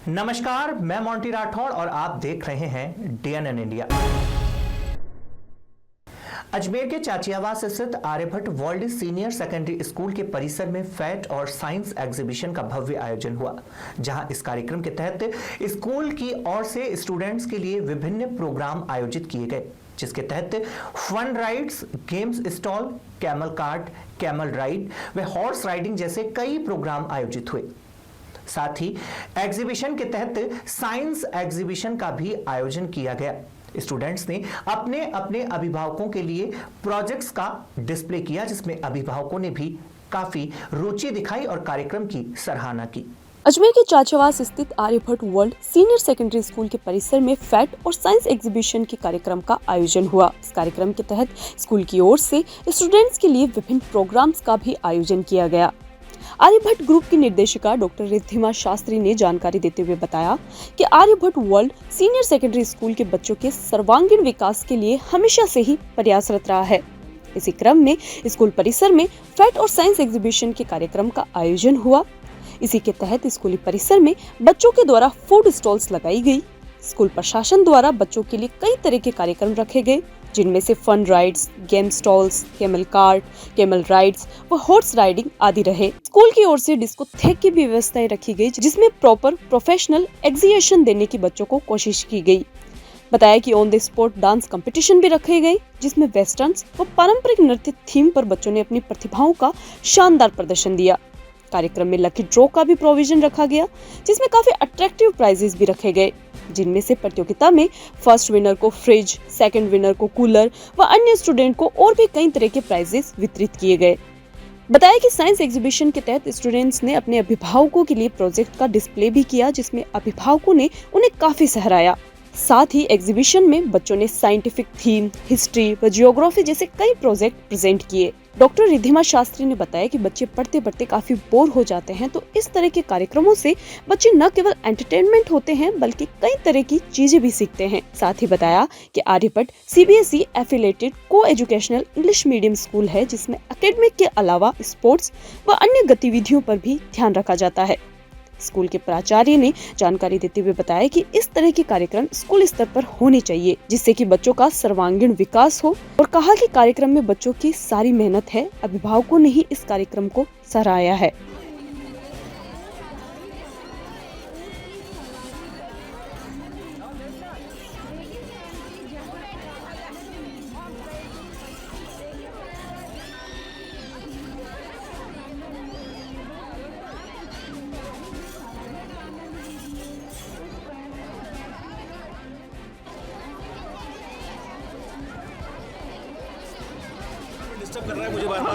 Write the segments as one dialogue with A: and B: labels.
A: नमस्कार, मैं मोंटी राठौड़ और आप देख रहे हैं DNN इंडिया। अजमेर के चाचियावास स्थित Aryabhatta world senior secondary school के परिसर में फैट और साइंस एग्जीबिशन का भव्य आयोजन हुआ, जहां इस कार्यक्रम के तहत स्कूल की ओर से स्टूडेंट्स के लिए विभिन्न प्रोग्राम आयोजित किए गए, जिसके तहत fun rides, games stall, camel cart, camel ride व हॉर्स राइडिंग जैसे कई प्रोग्राम आयोजित हुए। साथ ही एग्जीबिशन के तहत साइंस एग्जीबिशन का भी आयोजन किया गया। स्टूडेंट्स ने अपने अपने अभिभावकों के लिए प्रोजेक्ट्स का डिस्प्ले किया, जिसमें अभिभावकों ने भी काफी रुचि दिखाई और कार्यक्रम की सराहना की।
B: अजमेर के चाचावास स्थित Aryabhatta world senior secondary school के परिसर में फैट और साइंस एग्जीबिशन के कार्यक्रम का आयोजन हुआ। इस कार्यक्रम के तहत स्कूल की ओर से स्टूडेंट्स के लिए विभिन्न प्रोग्राम्स का भी आयोजन किया गया। आर्यभट्ट ग्रुप की निर्देशिका डॉक्टर रिद्धिमा शास्त्री ने जानकारी देते हुए बताया कि Aryabhatta world senior secondary school के बच्चों के सर्वांगीण विकास के लिए हमेशा से ही प्रयासरत रहा है। इसी क्रम में स्कूल परिसर में फैट और साइंस एग्जीबिशन के कार्यक्रम का आयोजन हुआ। इसी के तहत स्कूली परिसर में बच्चों के द्वारा फूड स्टॉल्स लगाई गई। स्कूल प्रशासन द्वारा बच्चों के लिए कई तरह के कार्यक्रम रखे गए, जिनमें से fun rides, game stalls, camel cart, camel rides व हॉर्स राइडिंग आदि रहे। स्कूल की ओर से डिस्को थेक की भी व्यवस्थाएं रखी गई, जिसमें प्रॉपर प्रोफेशनल एग्जीबिशन देने की बच्चों को कोशिश की गई। बताया कि on the spot dance competition भी रखे गए, जिसमें वेस्टर्न व पारंपरिक नृत्य थीम पर बच्चों ने अपनी प्रतिभाओं का शानदार प्रदर्शन दिया। कार्यक्रम में लकी ड्रॉ का भी प्रोविजन रखा गया, जिसमें काफी अट्रैक्टिव प्राइजेस भी रखे गए, जिनमें से प्रतियोगिता में फर्स्ट विनर को फ्रिज, सेकंड विनर को कूलर व अन्य स्टूडेंट को और भी कई तरह के प्राइजेस वितरित किए गए। बताया कि साइंस एग्जीबिशन के तहत स्टूडेंट्स ने अपने अभिभावकों के लिए प्रोजेक्ट का डिस्प्ले भी किया, जिसमें अभिभावकों ने उन्हें काफी सराहा। साथ ही एग्जीबिशन में बच्चों ने साइंटिफिक थीम, हिस्ट्री व जियोग्राफी जैसे कई प्रोजेक्ट प्रेजेंट किए। डॉक्टर रिद्धिमा शास्त्री ने बताया कि बच्चे पढ़ते पढ़ते काफी बोर हो जाते हैं, तो इस तरह के कार्यक्रमों से बच्चे न केवल एंटरटेनमेंट होते हैं बल्कि कई तरह की चीजें भी सीखते हैं। साथ ही बताया कि आर्यभट्ट CBSE एफिलेटेड को एजुकेशनल इंग्लिश मीडियम स्कूल है, जिसमें एकेडमिक के अलावा स्पोर्ट्स व अन्य गतिविधियों पर भी ध्यान रखा जाता है। स्कूल के प्राचार्य ने जानकारी देते हुए बताया कि इस तरह के कार्यक्रम स्कूल स्तर पर होने चाहिए, जिससे कि बच्चों का सर्वांगीण विकास हो, और कहा कि कार्यक्रम में बच्चों की सारी मेहनत है। अभिभावकों ने ही इस कार्यक्रम को सराहा है।
C: डिस्टर्ब कर रहा है मुझे बार-बार।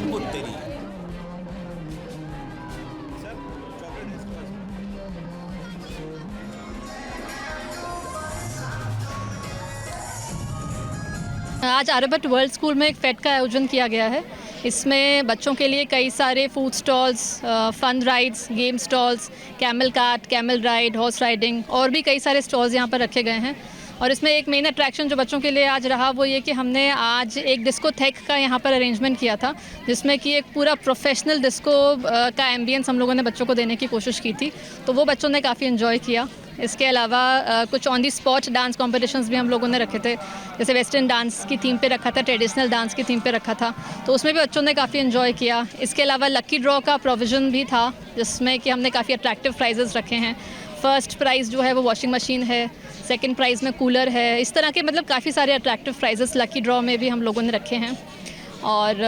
C: वो तेरी। सर, चॉकलेट
D: आज आर्यभट्ट वर्ल्ड स्कूल में एक फेट का आयोजन किया गया है। इसमें बच्चों के लिए कई सारे food stalls, fun rides, game stalls, camel cart, camel ride, horse riding और भी कई सारे स्टॉल्स यहाँ पर रखे गए हैं। और इसमें एक मेन अट्रैक्शन जो बच्चों के लिए आज रहा वो ये कि हमने आज एक डिस्को थेक का यहाँ पर अरेंजमेंट किया था, जिसमें कि एक पूरा प्रोफेशनल डिस्को का एम्बियंस हम लोगों ने बच्चों को देने की कोशिश की थी, तो वो बच्चों ने काफ़ी इन्जॉय किया। इसके अलावा कुछ on the spot dance competitions भी हम लोगों ने रखे थे, जैसे वेस्टर्न डांस की थीम पे रखा था, ट्रेडिशनल डांस की थीम पे रखा था, तो उसमें भी बच्चों ने काफ़ी इन्जॉय किया। इसके अलावा लकी ड्रॉ का प्रोविज़न भी था, जिसमें कि हमने काफ़ी अट्रैक्टिव प्राइजेज़ रखे हैं। फर्स्ट प्राइज़ जो है वो वॉशिंग मशीन है, सेकंड प्राइज़ में कूलर है। इस तरह के मतलब काफ़ी सारे अट्रैक्टिव प्राइजेस लकी ड्रॉ में भी हम लोगों ने रखे हैं। और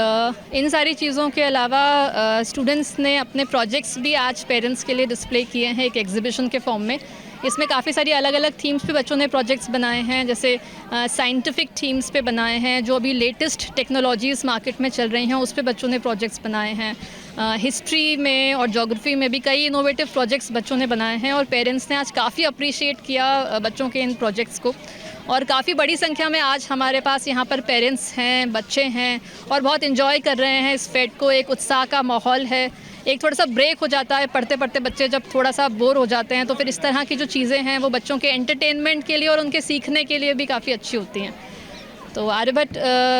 D: इन सारी चीज़ों के अलावा स्टूडेंट्स ने अपने प्रोजेक्ट्स भी आज पेरेंट्स के लिए डिस्प्ले किए हैं एक एग्जीबिशन के फॉर्म में। इसमें काफ़ी सारी अलग अलग थीम्स पे बच्चों ने प्रोजेक्ट्स बनाए हैं, जैसे साइंटिफिक थीम्स पे बनाए हैं, जो अभी लेटेस्ट टेक्नोलॉजीज़ मार्केट में चल रही हैं उस पे बच्चों ने प्रोजेक्ट्स बनाए हैं। हिस्ट्री में और ज्योग्राफी में भी कई इनोवेटिव प्रोजेक्ट्स बच्चों ने बनाए हैं, और पेरेंट्स ने आज काफ़ी अप्रिशिएट किया बच्चों के इन प्रोजेक्ट्स को। और काफ़ी बड़ी संख्या में आज हमारे पास यहाँ पर पेरेंट्स हैं, बच्चे हैं, और बहुत इन्जॉय कर रहे हैं इस फेट को। एक उत्साह का माहौल है। एक थोड़ा सा ब्रेक हो जाता है, पढ़ते पढ़ते बच्चे जब थोड़ा सा बोर हो जाते हैं, तो फिर इस तरह की जो चीज़ें हैं वो बच्चों के एंटरटेनमेंट के लिए और उनके सीखने के लिए भी काफ़ी अच्छी होती हैं। तो आर्यभट्ट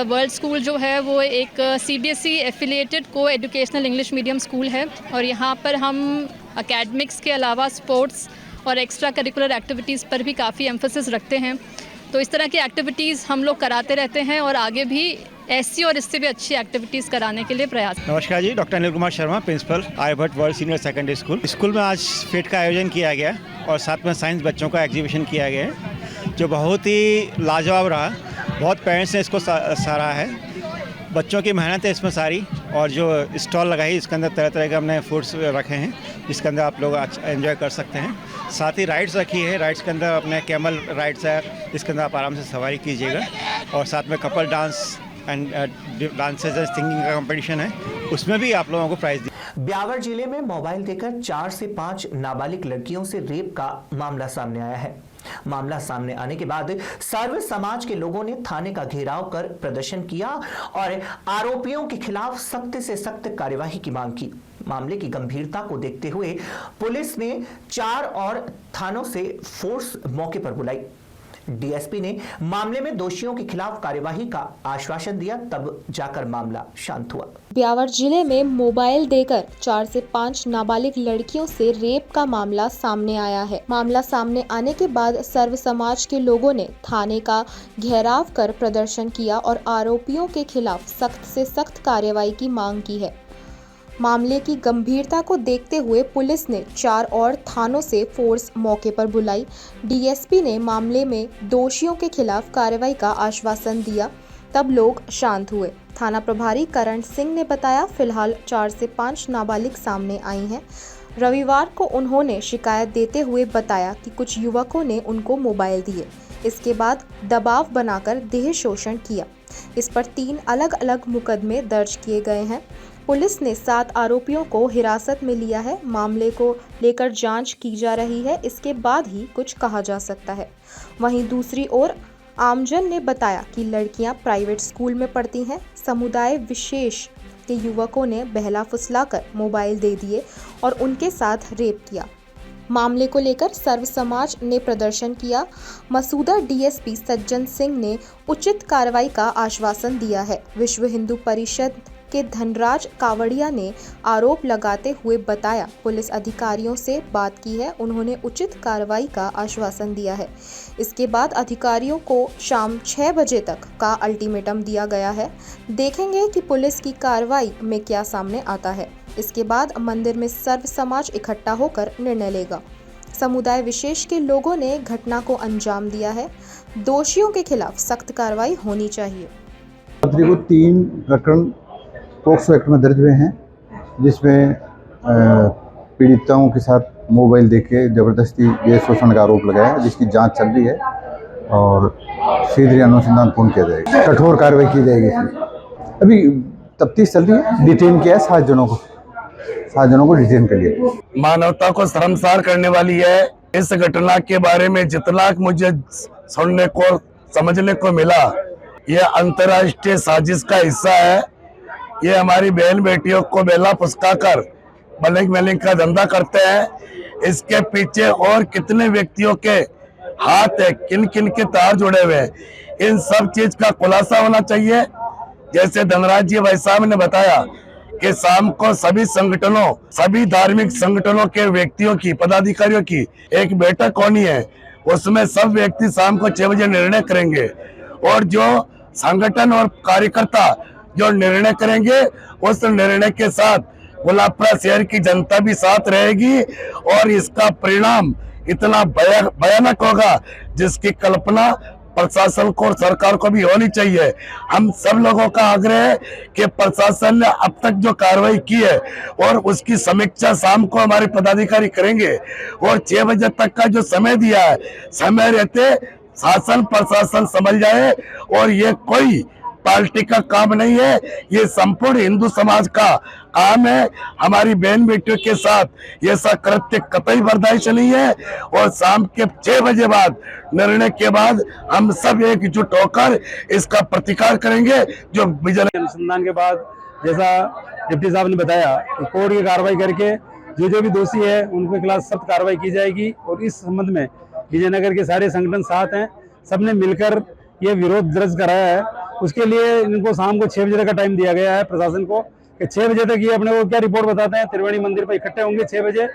D: वर्ल्ड स्कूल जो है वो एक CBSE एफिलिएटेड को एजुकेशनल इंग्लिश मीडियम स्कूल है, और यहाँ पर हम एकेडमिक्स के अलावा स्पोर्ट्स और एक्स्ट्रा करिकुलर एक्टिविटीज़ पर भी काफ़ी एम्फेसिस रखते हैं। तो इस तरह की एक्टिविटीज़ हम लोग कराते रहते हैं और आगे भी ऐसी और इससे भी अच्छी एक्टिविटीज़ कराने के लिए प्रयास।
C: नमस्कार जी, doctor Anil Kumar Sharma, principal Aryabhatta world senior secondary school. School में आज फेट का आयोजन किया गया और साथ में साइंस बच्चों का एग्जीबिशन किया गया है, जो बहुत ही लाजवाब रहा। बहुत पेरेंट्स ने इसको सराहा है। बच्चों की मेहनत है इसमें सारी, और जो स्टॉल लगाई इसके अंदर तरह तरह के हमने फूड्स रखे हैं जिसके अंदर आप लोग एंजॉय कर सकते हैं। साथ ही राइड्स रखी है, राइड्स के अंदर अपने कैमल राइड्स है जिसके अंदर आप आराम से सवारी कीजिएगा, और साथ में couple dance and dances and singing का कंपटीशन है, उसमें भी आप लोगों को प्राइज दिया।
A: ब्यावर जिले में मोबाइल देकर 4 से 5 नाबालिग लड़कियों से रेप का मामला सामने आया है। मामला सामने आने के बाद सर्व समाज के लोगों ने थाने का घेराव कर प्रदर्शन किया और आरोपियों के खिलाफ सख्त से सख्त कार्यवाही की मांग की। मामले की गंभीरता को देखते हुए पुलिस ने 4 और थानों से फोर्स मौके पर बुलाई। डीएसपी ने मामले में दोषियों के खिलाफ कार्यवाही का आश्वासन दिया, तब जाकर मामला शांत हुआ।
E: ब्यावर जिले में मोबाइल देकर 4 से 5 नाबालिग लड़कियों से रेप का मामला सामने आया है। मामला सामने आने के बाद सर्व समाज के लोगों ने थाने का घेराव कर प्रदर्शन किया और आरोपियों के खिलाफ सख्त से सख्त कार्रवाई की मांग की है। मामले की गंभीरता को देखते हुए पुलिस ने 4 और थानों से फोर्स मौके पर बुलाई। डीएसपी ने मामले में दोषियों के खिलाफ कार्रवाई का आश्वासन दिया, तब लोग शांत हुए। थाना प्रभारी करण सिंह ने बताया, फिलहाल 4 से 5 नाबालिग सामने आई हैं। रविवार को उन्होंने शिकायत देते हुए बताया कि कुछ युवकों ने उनको मोबाइल दिए, इसके बाद दबाव बनाकर देह शोषण किया। इस पर 3 अलग अलग मुकदमे दर्ज किए गए हैं। पुलिस ने 7 आरोपियों को हिरासत में लिया है। मामले को लेकर जांच की जा रही है, इसके बाद ही कुछ कहा जा सकता है। वहीं दूसरी ओर आमजन ने बताया कि लड़कियां प्राइवेट स्कूल में पढ़ती हैं। समुदाय विशेष के युवकों ने बहला फुसलाकर मोबाइल दे दिए और उनके साथ रेप किया। मामले को लेकर सर्व समाज ने प्रदर्शन किया। मसूदा डीएसपी सज्जन सिंह ने उचित कार्रवाई का आश्वासन दिया है। विश्व हिंदू परिषद के धनराज कावड़िया ने आरोप लगाते हुए बताया, पुलिस अधिकारियों से बात की है, उन्होंने उचित कार्रवाई का आश्वासन दिया है। इसके बाद अधिकारियों को शाम 6 बजे तक का अल्टीमेटम दिया गया है। देखेंगे कि पुलिस की कार्रवाई में क्या सामने आता है। इसके बाद मंदिर में सर्व समाज इकट्ठा होकर निर्णय लेगा। समुदाय विशेष के लोगों ने घटना को अंजाम दिया है। दोषियों के खिलाफ सख्त कार्रवाई होनी चाहिए।
F: 3 प्रकरण पॉक्सो एक्ट में दर्ज हुए हैं, जिसमें पीड़िताओं के साथ मोबाइल देके जबरदस्ती देह शोषण का आरोप लगाया है, जिसकी जांच चल रही है और शीघ्र अनुसंधान पूर्ण किया जाएगा। कठोर कार्रवाई की जाएगी। अभी तफ्तीश चल रही है। डिटेन किया है 7 जनों को डिटेन कर लिया।
G: मानवता को शर्मसार करने वाली है। इस घटना के बारे में जितना मुझे सुनने को समझने को मिला, यह अंतर्राष्ट्रीय साजिश का हिस्सा है। ये हमारी बहन बेटियों को बेला फुसकाकर ब्लैकमेलिंग का धंधा करते हैं। इसके पीछे और कितने व्यक्तियों के हाथ है, किन किन के तार जुड़े हुए हैं, इन सब चीज का खुलासा होना चाहिए। जैसे धनराज जी भाई साहब ने बताया कि शाम को सभी संगठनों, सभी धार्मिक संगठनों के व्यक्तियों की, पदाधिकारियों की एक बैठक होनी है। उसमें सब व्यक्ति शाम को 6 बजे निर्णय करेंगे और जो संगठन और कार्यकर्ता जो निर्णय करेंगे, उस निर्णय के साथ गुलाबपुरा शहर की जनता भी साथ रहेगी और इसका परिणाम इतना भयानक होगा जिसकी कल्पना प्रशासन को और सरकार को भी होनी चाहिए। हम सब लोगों का आग्रह है कि प्रशासन ने अब तक जो कार्रवाई की है और उसकी समीक्षा शाम को हमारे पदाधिकारी करेंगे और 6 बजे तक का जो समय दिया है, समय रहते शासन प्रशासन समझ जाए। और ये कोई पार्टी का काम नहीं है, ये संपूर्ण हिंदू समाज का काम है। हमारी बहन बेटियों के साथ ऐसा कृत्य कतई बर्दाश्त नहीं है और शाम के 6 बजे बाद निर्णय के बाद हम सब एकजुट होकर इसका प्रतिकार करेंगे। जो विजिलेंस
H: अनुसंधान के बाद, जैसा डिप्टी साहब ने बताया, कि कोर्ट की कार्रवाई करके जो भी दोषी है उनके खिलाफ सख्त कार्रवाई की जाएगी। और इस संबंध में विजयनगर के सारे संगठन साथ हैं, सबने मिलकर ये विरोध दर्ज कराया है। उसके लिए इनको शाम को 6 बजे का टाइम दिया गया है प्रशासन को कि 6 बजे तक ये अपने को क्या रिपोर्ट बताते हैं। त्रिवेणी मंदिर पर इकट्ठे होंगे 6 बजे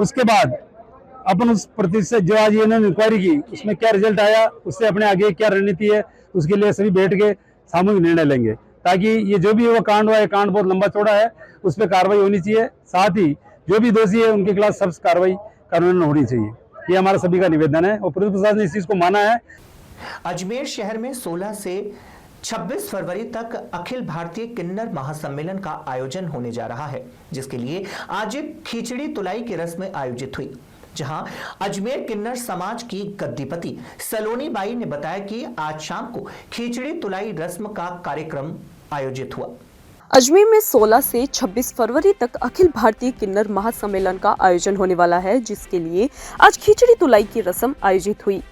H: उसके बाद अपन उस प्रतिशत जो आज इन्होंने इंक्वायरी की उसमें क्या रिजल्ट आया, उससे अपने आगे क्या रणनीति है, उसके लिए सभी बैठ के सामूहिक निर्णय लेंगे, ताकि ये जो भी वो कांड हुआ है, कांड बहुत लंबा चौड़ा है, उस पर कार्रवाई होनी चाहिए। साथ ही जो भी दोषी है उनके खिलाफ सख्त कार्रवाई कानूनन होनी चाहिए। ये हमारा सभी का निवेदन है और पुलिस प्रशासन ने इस चीज को माना है।
A: अजमेर शहर में 16 से 26 फरवरी तक अखिल भारतीय किन्नर महासम्मेलन का आयोजन होने जा रहा है, जिसके लिए आज खिचड़ी तुलाई की रस्म आयोजित हुई, जहां अजमेर किन्नर समाज की गद्दीपति सलोनी बाई ने बताया कि आज शाम को खिचड़ी तुलाई रस्म का कार्यक्रम आयोजित हुआ।
B: अजमेर में 16 से 26 फरवरी तक अखिल भारतीय किन्नर महासम्मेलन का आयोजन होने वाला है, जिसके लिए आज खिचड़ी तुलाई की रस्म आयोजित हुई,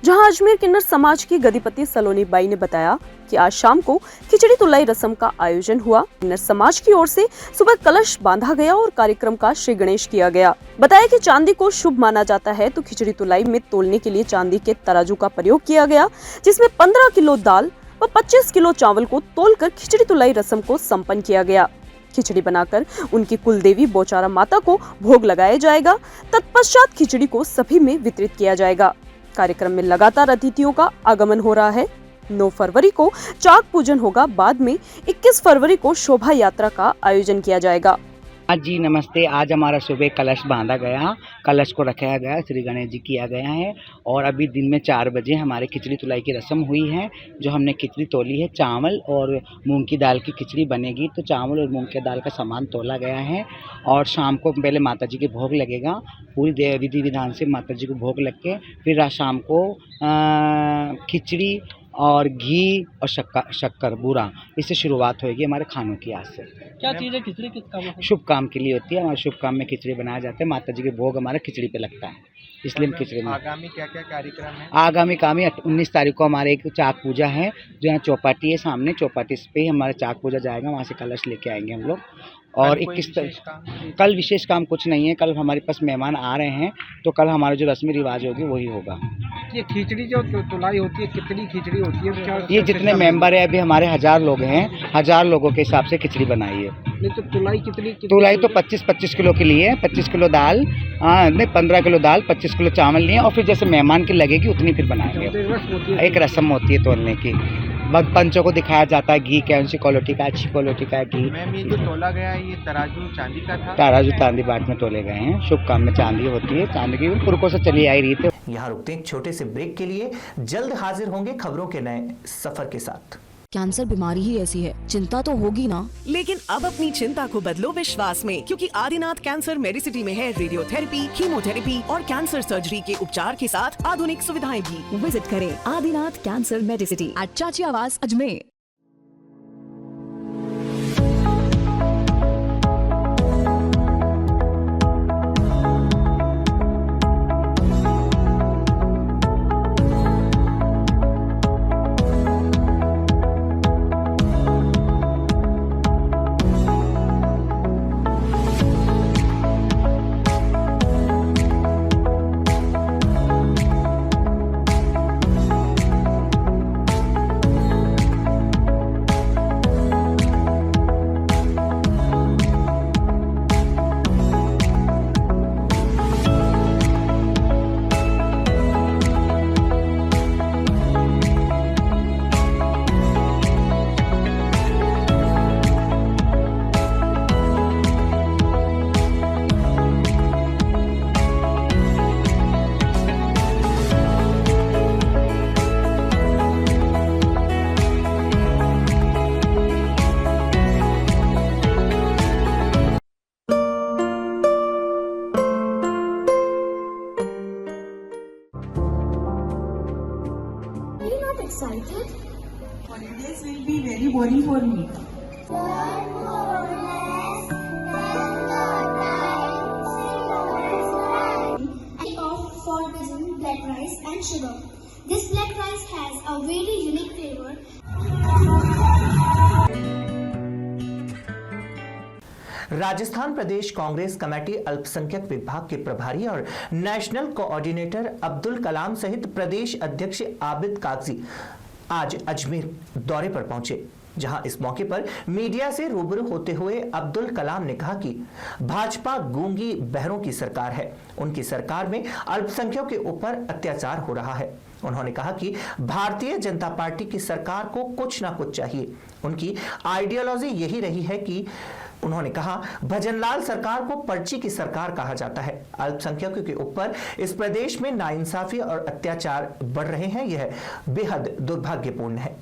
B: जहां अजमेर किन्नर समाज की गद्दीपति सलोनी बाई ने बताया कि आज शाम को खिचड़ी तुलाई रस्म का आयोजन हुआ। किन्नर समाज की ओर से सुबह कलश बांधा गया और कार्यक्रम का श्री गणेश किया गया। बताया कि चांदी को शुभ माना जाता है, तो खिचड़ी तुलाई में तोलने के लिए चांदी के तराजू का प्रयोग किया गया, जिसमें 15 किलो दाल व 25 किलो चावल को तोलकर खिचड़ी तुलाई रस्म को संपन्न किया गया। खिचड़ी बनाकर उनकी कुलदेवी बोचारा माता को भोग लगाया जाएगा। तत्पश्चात खिचड़ी को सभी में वितरित किया जाएगा। कार्यक्रम में लगातार अतिथियों का आगमन हो रहा है। 9 फरवरी को चाक पूजन होगा। बाद में 21 फरवरी को शोभा यात्रा का आयोजन किया जाएगा।
I: जी नमस्ते। आज हमारा सुबह कलश बांधा गया, कलश को रखाया गया, श्री गणेश जी किया गया है और अभी दिन में 4 बजे हमारे खिचड़ी तुलाई की रस्म हुई है। जो हमने खिचड़ी तोली है, चावल और मूंग की दाल की खिचड़ी बनेगी, तो चावल और मूंग की दाल का सामान तोला गया है और शाम को पहले माता जी के भोग लगेगा। पूरी विधि विधान से माता जी को भोग लग के फिर शाम को खिचड़ी और घी और शक्कर बूरा, इससे शुरुआत होगी हमारे खानों की। आज से
J: क्या चीज़ है खिचड़ी, किस काम है?
I: शुभ काम के लिए होती है। हमारे शुभ काम में खिचड़ी बनाया जाता है। माता जी के भोग हमारा खिचड़ी पे लगता है, इसलिए हम खिचड़ी में।
J: आगामी क्या क्या कार्यक्रम है?
I: आगामी 19 तारीख को हमारे एक चाक पूजा है, जो यहाँ चौपाटी है सामने, चौपाटी पे ही हमारा चाक पूजा जाएगा, वहाँ से कलश लेके आएंगे हम लोग। और 21 कल विशेष काम कुछ नहीं है। कल हमारे पास मेहमान आ रहे हैं, तो कल हमारा जो रस्मी रिवाज होगी वही होगा।
J: ये खिचड़ी जो तुलाई होती है, कितनी खिचड़ी होती है?
I: ये जितने मेंबर है, अभी हमारे 1000 लोग हैं, 1000 लोगों के हिसाब से खिचड़ी बनाई है।
J: नहीं तो तुलाई कितनी
I: तुलाई तो 25-25 किलो के लिए, 25 किलो दाल, नहीं 15 किलो दाल, 25 किलो चावल लिए, और फिर जैसे मेहमान की लगेगी उतनी फिर बनाएंगे। एक रस्म होती है तोलने की। पंचों को दिखाया जाता है घी कौन सी क्वालिटी का, अच्छी क्वालिटी का घी।
J: मैम ये जो तोला गया है, ये तराजू चांदी का था?
I: तराजू चांदी बाट में तोले गए हैं। शुभ काम में चांदी होती है, चांदी की पुरखों से चली आई रही थी।
A: यहाँ रुकते हैं एक छोटे से ब्रेक के लिए। जल्द हाजिर होंगे खबरों के नए सफर के साथ।
K: कैंसर बीमारी ही ऐसी है, चिंता तो होगी ना।
L: लेकिन अब अपनी चिंता को बदलो विश्वास में, क्योंकि आदिनाथ कैंसर मेडिसिटी में है रेडियोथेरेपी, कीमोथेरेपी और कैंसर सर्जरी के उपचार के साथ आधुनिक सुविधाएं भी।
K: विजिट करें आदिनाथ कैंसर मेडिसिटी एट चाची आवास Ajmer.
M: Excited? Holidays will be very boring for me.
N: For using black rice and sugar. This black rice has a very unique flavor.
A: Rajasthan Pradesh Congress committee अल्पसंख्यक विभाग के प्रभारी और नेशनल कोऑर्डिनेटर अब्दुल कलाम सहित प्रदेश अध्यक्ष आबिद कागजी आज अजमेर दौरे पर पहुंचे। जहां इस मौके पर मीडिया से रूबरू होते हुए अब्दुल कलाम ने कहा कि भाजपा गूंगी बहरों की सरकार है। उनकी सरकार में अल्पसंख्यकों के ऊपर अत्याचार हो रहा है। उन्होंने कहा कि भारतीय जनता पार्टी की सरकार को कुछ ना कुछ चाहिए। उनकी आइडियोलॉजी यही रही है कि उन्होंने कहा, भजनलाल सरकार को पर्ची की सरकार कहा जाता है। अल्पसंख्यकों के ऊपर इस प्रदेश में नाइंसाफी और अत्याचार बढ़ रहे हैं, यह बेहद दुर्भाग्यपूर्ण है।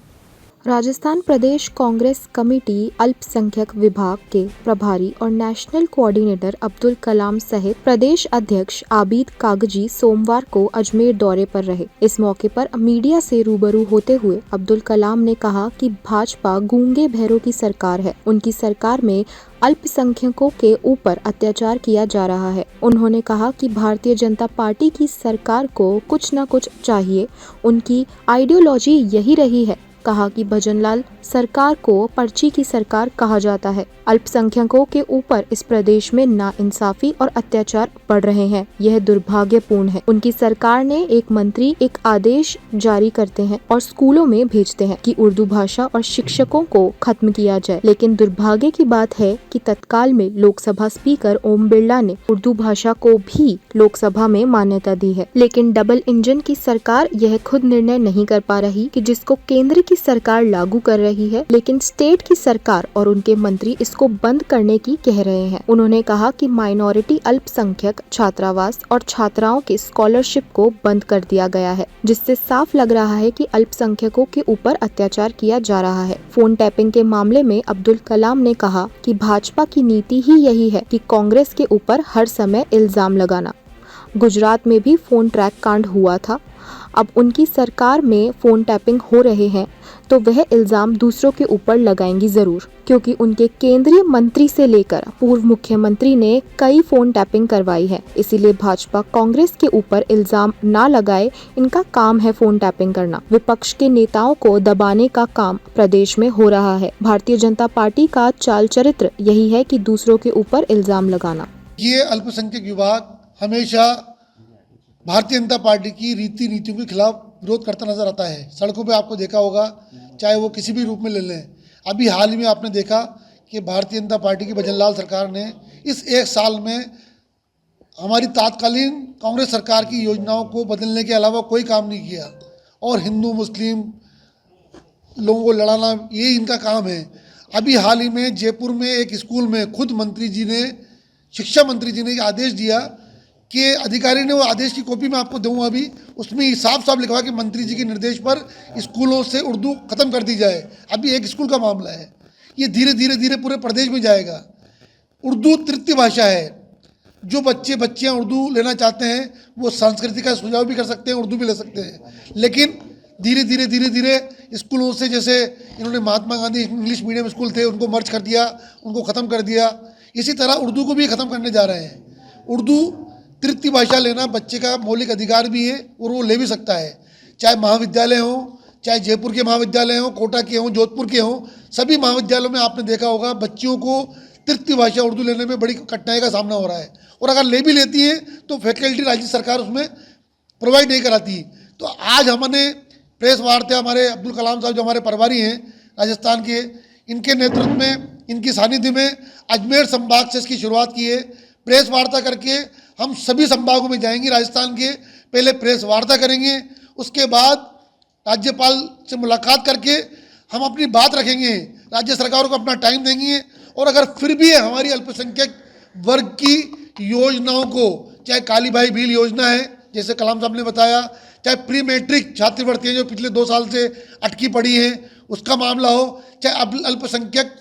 E: राजस्थान प्रदेश कांग्रेस कमेटी अल्पसंख्यक विभाग के प्रभारी और नेशनल कोऑर्डिनेटर अब्दुल कलाम सहित प्रदेश अध्यक्ष आबिद कागजी सोमवार को अजमेर दौरे पर रहे। इस मौके पर मीडिया से रूबरू होते हुए अब्दुल कलाम ने कहा कि भाजपा गूंगे बहरों की सरकार है। उनकी सरकार में अल्पसंख्यकों के ऊपर अत्याचार किया जा रहा है। उन्होंने कहा कि भारतीय जनता पार्टी की सरकार को कुछ न कुछ चाहिए। उनकी आइडियोलॉजी यही रही है। कहा कि भजनलाल सरकार को पर्ची की सरकार कहा जाता है। अल्पसंख्यकों के ऊपर इस प्रदेश में नाइंसाफी और अत्याचार बढ़ रहे हैं, यह दुर्भाग्यपूर्ण है। उनकी सरकार ने एक मंत्री एक आदेश जारी करते हैं और स्कूलों में भेजते हैं कि उर्दू भाषा और शिक्षकों को खत्म किया जाए, लेकिन दुर्भाग्य की बात है कि तत्काल में लोकसभा स्पीकर ओम बिरला ने उर्दू भाषा को भी लोकसभा में मान्यता दी है। लेकिन डबल इंजन की सरकार यह खुद निर्णय नहीं कर पा रही कि जिसको केंद्र की सरकार लागू कर रही है, लेकिन स्टेट की सरकार और उनके मंत्री इसको बंद करने की कह रहे हैं। उन्होंने कहा कि माइनॉरिटी अल्पसंख्यक छात्रावास और छात्राओं के स्कॉलरशिप को बंद कर दिया गया है, जिससे साफ लग रहा है कि अल्पसंख्यकों के ऊपर अत्याचार किया जा रहा है। फोन टैपिंग के मामले में अब्दुल कलाम ने कहा कि भाजपा की नीति ही यही है कि कांग्रेस के ऊपर हर समय इल्जाम लगाना। गुजरात में भी फोन ट्रैक कांड हुआ था। अब उनकी सरकार में फोन टैपिंग हो रहे हैं तो वह इल्जाम दूसरों के ऊपर लगाएंगी जरूर, क्योंकि उनके केंद्रीय मंत्री से लेकर पूर्व मुख्यमंत्री ने कई फोन टैपिंग करवाई है। इसीलिए भाजपा कांग्रेस के ऊपर इल्जाम ना लगाए, इनका काम है फोन टैपिंग करना। विपक्ष के नेताओं को दबाने का काम प्रदेश में हो रहा है। भारतीय जनता पार्टी का चाल चरित्र यही है कि दूसरों के ऊपर इल्जाम लगाना।
O: ये अल्पसंख्यक विभाग हमेशा भारतीय जनता पार्टी की नीतियों के खिलाफ विरोध करता नजर आता है। सड़कों पे आपको देखा होगा, चाहे वो किसी भी रूप में ले लें। अभी हाल ही में आपने देखा कि भारतीय जनता पार्टी की भजनलाल सरकार ने इस एक साल में हमारी तात्कालीन कांग्रेस सरकार की योजनाओं को बदलने के अलावा कोई काम नहीं किया और हिंदू मुस्लिम लोगों को लड़ाना, ये इनका काम है। अभी हाल ही में जयपुर में एक स्कूल में खुद शिक्षा मंत्री जी ने आदेश दिया कि अधिकारी ने, वो आदेश की कॉपी मैं आपको दूंगा अभी, उसमें साफ साफ लिखा कि मंत्री जी के निर्देश पर स्कूलों से उर्दू खत्म कर दी जाए। अभी एक स्कूल का मामला है, ये धीरे धीरे पूरे प्रदेश में जाएगा। उर्दू तृतीय भाषा है। जो बच्चियाँ उर्दू लेना चाहते हैं वो संस्कृति का सुझाव भी कर सकते हैं, उर्दू भी ले सकते हैं। लेकिन धीरे धीरे स्कूलों से, जैसे इन्होंने Mahatma Gandhi English medium school थे उनको मर्ज कर दिया, उनको ख़त्म कर दिया, इसी तरह उर्दू को भी ख़त्म करने जा रहे हैं। उर्दू तृतीय भाषा लेना बच्चे का मौलिक अधिकार भी है और वो ले भी सकता है। चाहे महाविद्यालय हो, चाहे जयपुर के महाविद्यालय हो, कोटा के हों, जोधपुर के हों, सभी महाविद्यालयों में आपने देखा होगा बच्चियों को तृतीय भाषा उर्दू लेने में बड़ी कठिनाई का सामना हो रहा है। और अगर ले भी लेती है तो फैकल्टी राज्य सरकार उसमें प्रोवाइड नहीं कराती। तो आज हमने प्रेस वार्ता, हमारे अब्दुल कलाम साहब जो हमारे प्रभारी हैं राजस्थान के, इनके नेतृत्व में, इनकी सानिध्य में अजमेर संभाग से इसकी शुरुआत की है। प्रेस वार्ता करके हम सभी संभागों में जाएंगे राजस्थान के। पहले प्रेस वार्ता करेंगे, उसके बाद राज्यपाल से मुलाकात करके हम अपनी बात रखेंगे, राज्य सरकारों को अपना टाइम देंगे। और अगर फिर भी हमारी अल्पसंख्यक वर्ग की योजनाओं को, चाहे काली भाई भील योजना है जैसे कलाम साहब ने बताया, चाहे प्री मैट्रिक छात्रवृत्तियाँ जो पिछले 2 साल से अटकी पड़ी हैं उसका मामला हो, चाहे अल्पसंख्यक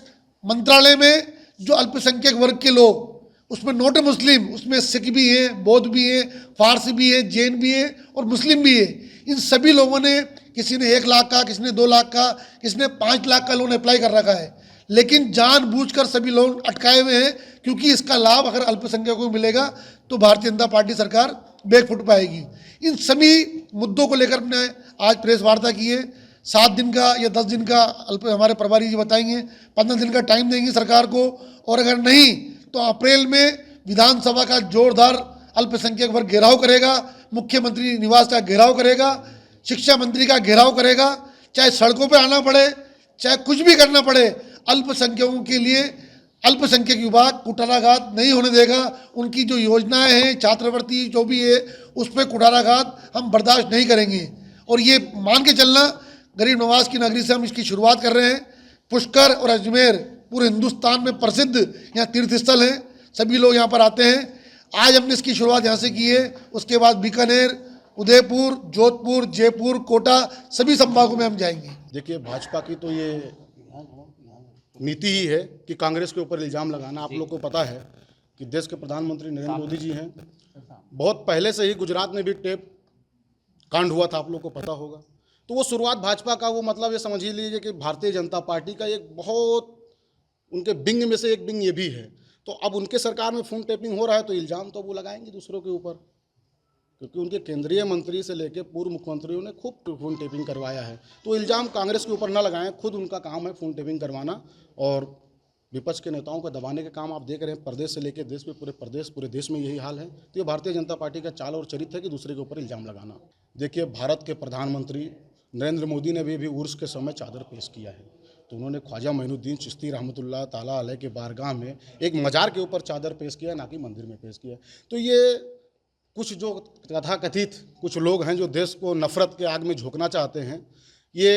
O: मंत्रालय में जो अल्पसंख्यक वर्ग के लोग, उसमें नॉट मुस्लिम, उसमें सिख भी हैं, बौद्ध भी हैं, फारसी भी हैं, जैन भी हैं और मुस्लिम भी है। इन सभी लोगों ने, किसी ने 1 लाख का, किसी ने 2 लाख का, किसी ने 5 लाख का लोन अप्लाई कर रखा है, लेकिन जानबूझकर सभी लोन अटकाए हुए हैं, क्योंकि इसका लाभ अगर अल्पसंख्यकों को मिलेगा तो भारतीय जनता पार्टी सरकार बैकफुट पाएगी। इन सभी मुद्दों को लेकर हमने आज प्रेस वार्ता की है। 7 दिन का या 10 दिन का हमारे प्रभारी जी बताएंगे, 15 दिन का टाइम देंगे सरकार को। और अगर नहीं तो अप्रैल में विधानसभा का जोरदार अल्पसंख्यक वर्ग घेराव करेगा, मुख्यमंत्री निवास का घेराव करेगा, शिक्षा मंत्री का घेराव करेगा, चाहे सड़कों पे आना पड़े, चाहे कुछ भी करना पड़े, अल्पसंख्यकों के लिए अल्पसंख्यक विभाग कुठाराघात नहीं होने देगा। उनकी जो योजनाएं हैं, छात्रवृत्ति जो भी है, उस पर कुठाराघात हम बर्दाश्त नहीं करेंगे। और ये मान के चलना, गरीब नवाज की नगरी से हम इसकी शुरुआत कर रहे हैं। पुष्कर और अजमेर पूरे हिंदुस्तान में प्रसिद्ध यहाँ तीर्थ स्थल हैं, सभी लोग यहाँ पर आते हैं। आज हमने इसकी शुरुआत यहाँ से की है, उसके बाद बीकानेर, उदयपुर, जोधपुर, जयपुर, कोटा, सभी संभागों में हम जाएंगे।
P: देखिए, भाजपा की तो ये नीति ही है कि कांग्रेस के ऊपर इल्ज़ाम लगाना। आप लोग को पता है कि देश के प्रधानमंत्री नरेंद्र मोदी जी हैं, बहुत पहले से ही गुजरात में भी टेप कांड हुआ था, आप लोग को पता होगा। तो वो शुरुआत भाजपा का, वो मतलब ये समझ ही लीजिए कि भारतीय जनता पार्टी का एक बहुत उनके बिंग में से एक बिंग ये भी है। तो अब उनके सरकार में फोन टेपिंग हो रहा है तो इल्ज़ाम तो वो लगाएंगे दूसरों के ऊपर, क्योंकि उनके केंद्रीय मंत्री से लेकर पूर्व मुख्यमंत्रियों ने खूब फोन टेपिंग करवाया है। तो इल्ज़ाम कांग्रेस के ऊपर ना लगाएं, खुद उनका काम है फोन टेपिंग करवाना और विपक्ष के नेताओं को दबाने का काम। आप देख रहे हैं प्रदेश से लेकर देश में, पूरे देश में यही हाल है। तो ये भारतीय जनता पार्टी का चाल और चरित्र है कि दूसरे के ऊपर इल्ज़ाम लगाना। देखिए, भारत के प्रधानमंत्री नरेंद्र मोदी ने भी उर्स के समय चादर पेश किया है, तो उन्होंने ख्वाजा मोइनुद्दीन चिश्ती रहमतुल्लाह ताला अलैह के बारगाह में एक मजार के ऊपर चादर पेश किया, ना कि मंदिर में पेश किया। तो ये कुछ जो तथाकथित कुछ लोग हैं जो देश को नफ़रत के आग में झोंकना चाहते हैं, ये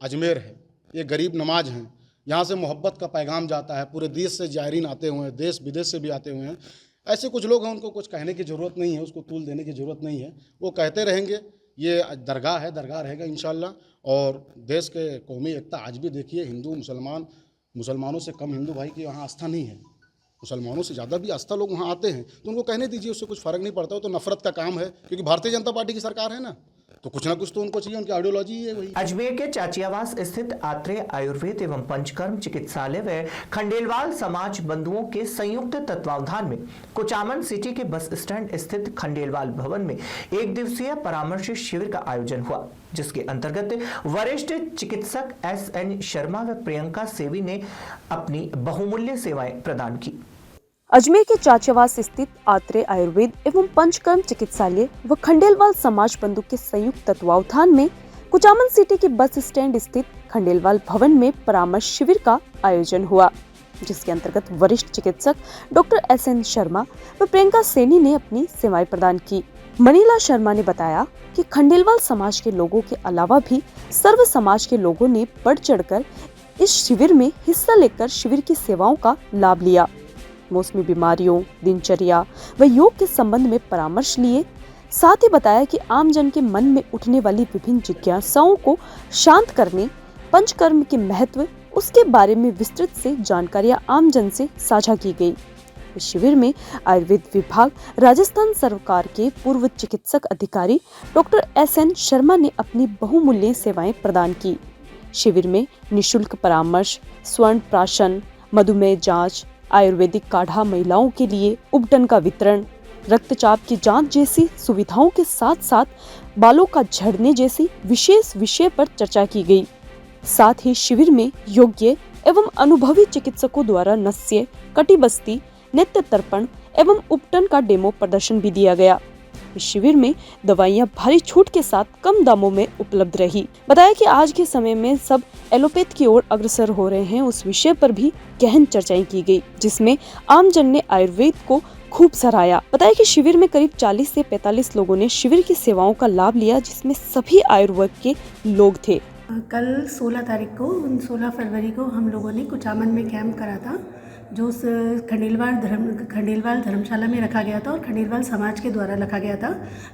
P: अजमेर है, ये गरीब नवाज हैं, यहाँ से मोहब्बत का पैगाम जाता है, पूरे देश से जायरीन आते हुए हैं, देश विदेश से भी आते हुए हैं। ऐसे कुछ लोग हैं, उनको कुछ कहने की ज़रूरत नहीं है, उसको तूल देने की ज़रूरत नहीं है, वो कहते रहेंगे। ये दरगाह है, दरगाह रहेगा इंशाल्लाह। और देश के कौमी एकता आज भी देखिए, हिंदू मुसलमानों से कम हिंदू भाई की वहाँ आस्था नहीं है, मुसलमानों से ज़्यादा भी आस्था लोग वहाँ आते हैं। तो उनको कहने दीजिए, उससे कुछ फ़र्क नहीं पड़ता। हो तो नफरत का काम है, क्योंकि भारतीय जनता पार्टी की सरकार है ना, तो कुछ ना कुछ तो उनको चाहिए, उनकी आइडियोलॉजी है वही।
A: अजमेर के चाचियावास स्थित आत्रेय आयुर्वेद एवं पंचकर्म चिकित्सालय व खंडेलवाल समाज बंधुओं के संयुक्त तत्वावधान में कुचामन सिटी के बस स्टैंड स्थित खंडेलवाल भवन में एक दिवसीय परामर्श शिविर का आयोजन हुआ, जिसके अंतर्गत वरिष्ठ चिकित्सक SN शर्मा व प्रियंका सेवी ने अपनी बहुमूल्य सेवाएं प्रदान की।
B: अजमेर के चाचियावास स्थित आत्रेय आयुर्वेद एवं पंचकर्म चिकित्सालय व खंडेलवाल समाज बंधु के संयुक्त तत्वावधान में कुचामन सिटी के बस स्टैंड स्थित खंडेलवाल भवन में परामर्श शिविर का आयोजन हुआ, जिसके अंतर्गत वरिष्ठ चिकित्सक डॉक्टर SN शर्मा व प्रियंका सेनी ने अपनी सेवाएं प्रदान की। मनीला शर्मा ने बताया कि खंडेलवाल समाज के लोगों के अलावा भी सर्व समाज के लोगों ने बढ़ चढ़कर इस शिविर में हिस्सा लेकर शिविर की सेवाओं का लाभ लिया। मौसमी बीमारियों, दिनचर्या व योग के संबंध में परामर्श लिए। साथ ही बताया कि आमजन के मन में उठने वाली विभिन्न जिज्ञासाओं को शांत करने, पंचकर्म के महत्व, उसके बारे में विस्तृत से जानकारियां आमजन से साझा की गई। इस शिविर में आयुर्वेद विभाग राजस्थान सरकार के पूर्व चिकित्सक अधिकारी डॉक्टर SN शर्मा ने अपनी बहुमूल्य सेवाएं प्रदान की। शिविर में निशुल्क परामर्श, स्वर्ण प्राशन, मधुमेह जांच, आयुर्वेदिक काढ़ा महिलाओं के लिए उपटन का वितरण, रक्तचाप की जांच जैसी सुविधाओं के साथ साथ बालों का झड़ने जैसी विशेष विषय पर चर्चा की गई। साथ ही शिविर में योग्य एवं अनुभवी चिकित्सकों द्वारा नस्य, कटिबस्ती, नेत्र तर्पण एवं उपटन का डेमो प्रदर्शन भी दिया गया। इस शिविर में दवाइयां भारी छूट के साथ कम दामों में उपलब्ध रही। बताया कि आज के समय में सब एलोपैथ की ओर अग्रसर हो रहे हैं, उस विषय पर भी गहन चर्चाएं की गई, जिसमें आमजन ने आयुर्वेद को खूब सराहा। बताया कि शिविर में करीब 40 से 45 लोगों ने शिविर की सेवाओं का लाभ लिया, जिसमें सभी आयुर्वेद के लोग थे।
Q: कल 16 फरवरी को हम लोगों ने कुचामन में कैंप करा था, जो खंडेलवाल धर्मशाला में रखा गया था और खंडेलवाल समाज के द्वारा रखा गया था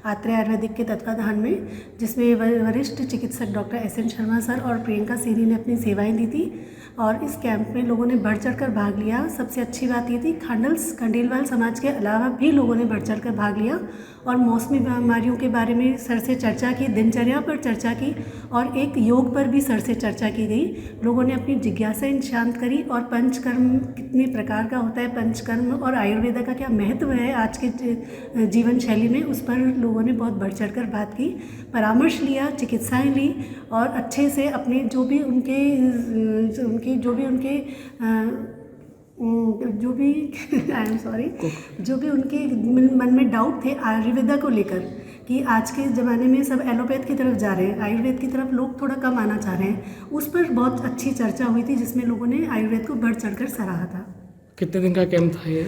Q: आत्रेय आयुर्वेदिक के तत्वाधान में, जिसमें वरिष्ठ चिकित्सक डॉक्टर SN शर्मा सर और प्रियंका सेनी ने अपनी सेवाएं दी थी। और इस कैंप में लोगों ने बढ़ चढ़कर भाग लिया। सबसे अच्छी बात ये थी, खंडेलवाल समाज के अलावा भी लोगों ने बढ़ चढ़कर भाग लिया और मौसमी बीमारियों के बारे में सर से चर्चा की, दिनचर्या पर चर्चा की और एक योग पर भी सर से चर्चा की गई। लोगों ने अपनी जिज्ञासाएं शांत करी और पंचकर्म कितने प्रकार का होता है, पंचकर्म और आयुर्वेद का क्या महत्व है आज के जीवन शैली में, उस पर लोगों ने बहुत बढ़ चढ़कर बात की, परामर्श लिया, चिकित्साएं ली और अच्छे से अपने जो भी उनके मन में डाउट थे आयुर्वेदा को लेकर कि आज के ज़माने में सब एलोपैथ की तरफ जा रहे हैं, आयुर्वेद की तरफ लोग थोड़ा कम आना चाह रहे हैं। उस पर बहुत अच्छी चर्चा हुई थी जिसमें लोगों ने आयुर्वेद को बढ़ चढ़ कर सराहा था।
R: कितने दिन का कैंप था ये?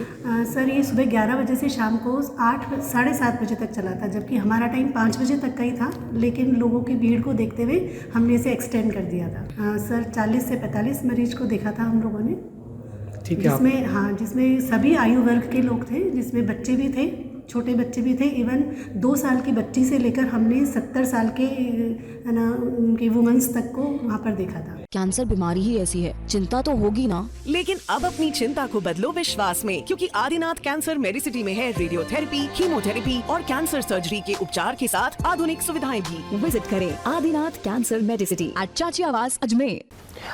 Q: सर ये सुबह 11 बजे से शाम को 7:30 बजे तक चला था, जबकि हमारा टाइम 5 बजे तक का ही था, लेकिन लोगों की भीड़ को देखते हुए हमने इसे एक्सटेंड कर दिया था। सर 40 से 45 मरीज को देखा था हम लोगों ने,
R: ठीक है।
Q: जिसमें सभी आयु वर्ग के लोग थे, जिसमें बच्चे भी थे, छोटे बच्चे भी थे। इवन 2 साल की बच्ची से लेकर हमने 70 साल के उनके वुमेन्स तक को वहाँ पर देखा था।
K: कैंसर बीमारी ही ऐसी है, चिंता तो होगी ना।
L: लेकिन अब अपनी चिंता को बदलो विश्वास में, क्योंकि आदिनाथ कैंसर मेडिसिटी में है रेडियोथेरेपी, कीमोथेरेपी और कैंसर सर्जरी के उपचार के साथ आधुनिक सुविधाएं भी।
K: विजिट करें आदिनाथ कैंसर मेडिसिटी एट चाची आवास अजमेर।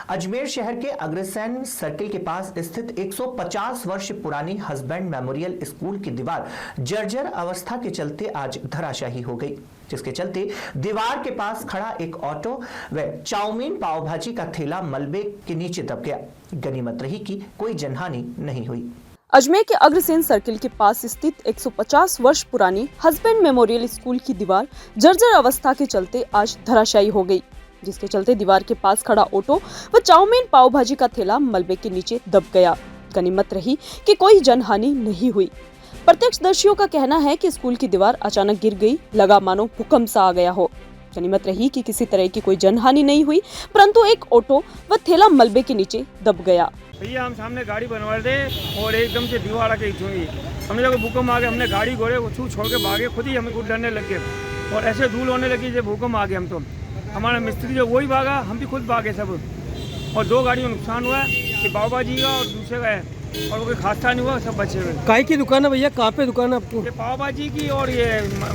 A: अजमेर शहर के अग्रसेन सर्किल के पास स्थित 150 वर्ष पुरानी हस्बैंड मेमोरियल स्कूल की दीवार जर्जर अवस्था के चलते आज धराशायी हो गई, जिसके चलते दीवार के पास खड़ा एक ऑटो व चाउमीन पाव भाजी का थैला मलबे के नीचे दब गया। गनीमत रही कि कोई जनहानि नहीं हुई।
B: अजमेर के अग्रसेन सर्किल के पास स्थित 150 वर्ष पुरानी हस्बैंड मेमोरियल स्कूल की दीवार जर्जर अवस्था के चलते आज धराशायी हो गई, जिसके चलते दीवार के पास खड़ा ऑटो व चाउमीन पाव भाजी का थैला मलबे के नीचे दब गया। गनीमत रही कि कोई जनहानि नहीं हुई। प्रत्यक्षदर्शियों का कहना है कि स्कूल की दीवार अचानक गिर गई, लगा मानो भूकंप सा आ गया हो। गनीमत रही कि किसी तरह की कोई जनहानि नहीं हुई, परंतु एक ऑटो व थैला मलबे के नीचे दब गया।
H: भैया हम सामने गाड़ी बनवा रहे थे और एकदम से दीवार आके छुई, हमने जब भूकंप आ गया, हमने गाड़ी घोड़े छोड़ के भागे, खुद ही हमें कुछ डरने लग गए और ऐसे धूल होने लगी जब भूकंप आ गया। हम तो हमारा मिस्त्री जो वही भागा, हम भी खुद भागे सब, और 2 गाड़ियों में नुकसान हुआ है, एक बाबा जी का और दूसरे का है, और कोई हादसा नहीं हुआ, सब बचे हुए।
R: काय की दुकान है भैया, कहाँ पे दुकान है आपको?
H: ये पाव भाजी की और ये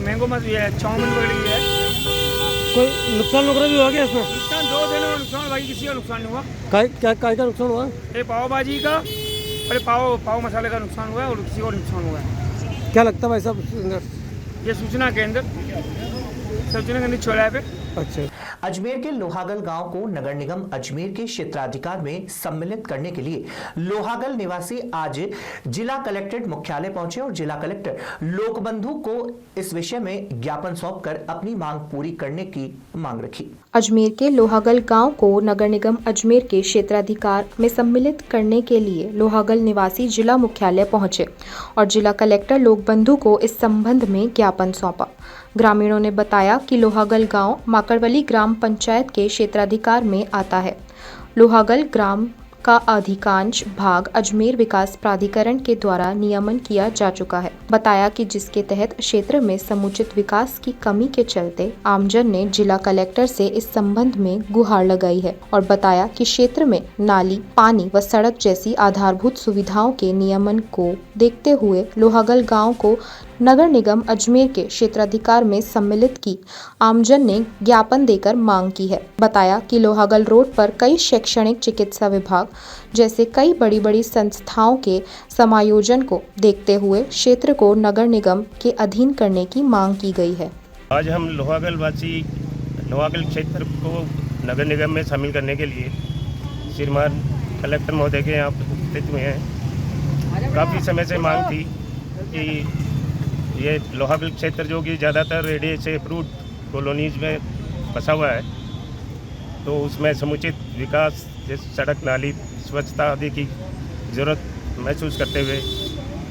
H: मैंगो मत ये चाउमीन वगैरह है।
R: कोई नुकसान वगैरह भी हो गया इसमें?
H: नुकसान 2 दिन में नुकसान, बाकी किसी का नुकसान नहीं हुआ।
R: काय का नुकसान हुआ?
H: ये पाव भाजी का और पाव मसाले का नुकसान हुआ है और किसी को नुकसान हुआ है।
R: क्या लगता है भाई साहब?
H: ये सूचना केंद्र छोड़ा पे।
R: अच्छा।
A: अजमेर के लोहागल गांव को नगर निगम अजमेर के क्षेत्राधिकार में सम्मिलित करने के लिए लोहागल निवासी आज जिला कलेक्ट्रेट मुख्यालय पहुंचे और जिला कलेक्टर लोकबंधु को इस विषय में ज्ञापन सौंपकर अपनी मांग पूरी करने की मांग रखी।
E: अजमेर के लोहागल गांव को नगर निगम अजमेर के क्षेत्राधिकार में सम्मिलित करने के लिए लोहागल निवासी जिला मुख्यालय पहुंचे और जिला कलेक्टर लोकबंधु को इस संबंध में ज्ञापन सौंपा। ग्रामीणों ने बताया कि लोहागल गांव माकड़वली ग्राम पंचायत के क्षेत्राधिकार में आता है। लोहागल ग्राम का अधिकांश भाग अजमेर विकास प्राधिकरण के द्वारा नियमन किया जा चुका है। बताया कि जिसके तहत क्षेत्र में समुचित विकास की कमी के चलते आमजन ने जिला कलेक्टर से इस संबंध में गुहार लगाई है और बताया कि क्षेत्र में नाली, पानी व सड़क जैसी आधारभूत सुविधाओं के नियमन को देखते हुए लोहागल गाँव को नगर निगम अजमेर के क्षेत्राधिकार में सम्मिलित की आमजन ने ज्ञापन देकर मांग की है। बताया कि लोहागल रोड पर कई शैक्षणिक चिकित्सा विभाग जैसे कई बड़ी बड़ी संस्थाओं के समायोजन को देखते हुए क्षेत्र को नगर निगम के अधीन करने की मांग की गई है।
S: आज हम लोहागल वासी लोहागल क्षेत्र को नगर निगम में शामिल करने के लिए श्रीमान कलेक्टर महोदय के यहाँ उपस्थित हुए हैं। काफ़ी समय से मांग थी कि ये लोहागल क्षेत्र जो कि ज़्यादातर रेडियो से अप्रूव्ड कॉलोनीज में बसा हुआ है, तो उसमें समुचित विकास जैसे सड़क, नाली, स्वच्छता आदि की ज़रूरत महसूस करते हुए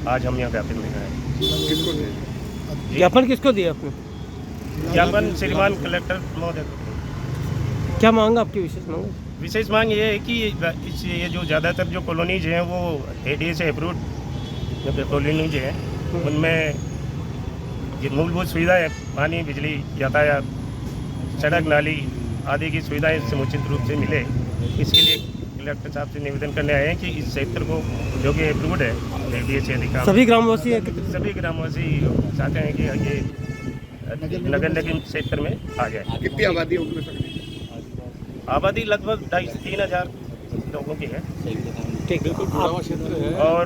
S: आज हम यहाँ ज्ञापन दे रहे हैं।
R: किसको दिया ज्ञापन? किसको दिया आपने
S: ज्ञापन? श्रीमान कलेक्टर महोदय को।
R: क्या मांग आपकी विशेष मांग?
S: विशेष मांग ये है कि ये जो ज़्यादातर जो कॉलोनीज हैं वो रेडियो से अप्रूव्ड जो कॉलोनीज हैं उनमें ये मूलभूत सुविधाएं, पानी, बिजली, यातायात, सड़क, नाली आदि की सुविधाएं समुचित रूप से मिले, इसके लिए कलेक्टर साहब से निवेदन करने आए हैं कि इस क्षेत्र को जो कि अप्रूव्ड है रेडियो से अधिकार
R: सभी ग्रामवासी
S: सभी ग्रामवासी चाहते हैं कि ये नगर निगम क्षेत्र में आ जाए।
T: कितनी आबादी होगी?
S: आबादी लगभग 2,500 से 3,000 लोगों की है।
R: ठीक है।
S: और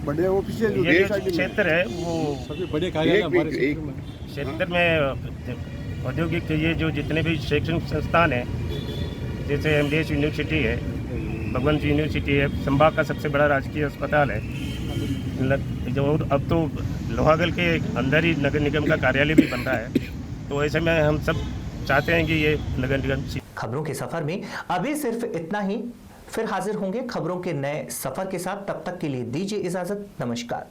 T: बड़े ऑफिशियल
S: ये जो क्षेत्र है वो
R: सभी बड़े
S: क्षेत्र में औद्योगिक ये जो जितने भी शैक्षणिक संस्थान हैं, जैसे एमडीएस यूनिवर्सिटी है, भगवंत यूनिवर्सिटी है, संभाग का सबसे बड़ा राजकीय अस्पताल है, जो अब तो लोहागल के अंदर ही नगर निगम का कार्यालय भी बन रहा है, तो ऐसे में हम सब चाहते हैं कि ये नगर निगम।
A: खबरों के सफर में अभी सिर्फ इतना ही, फिर हाजिर होंगे खबरों के नए सफर के साथ। तब तक के लिए दीजिए इजाजत, नमस्कार।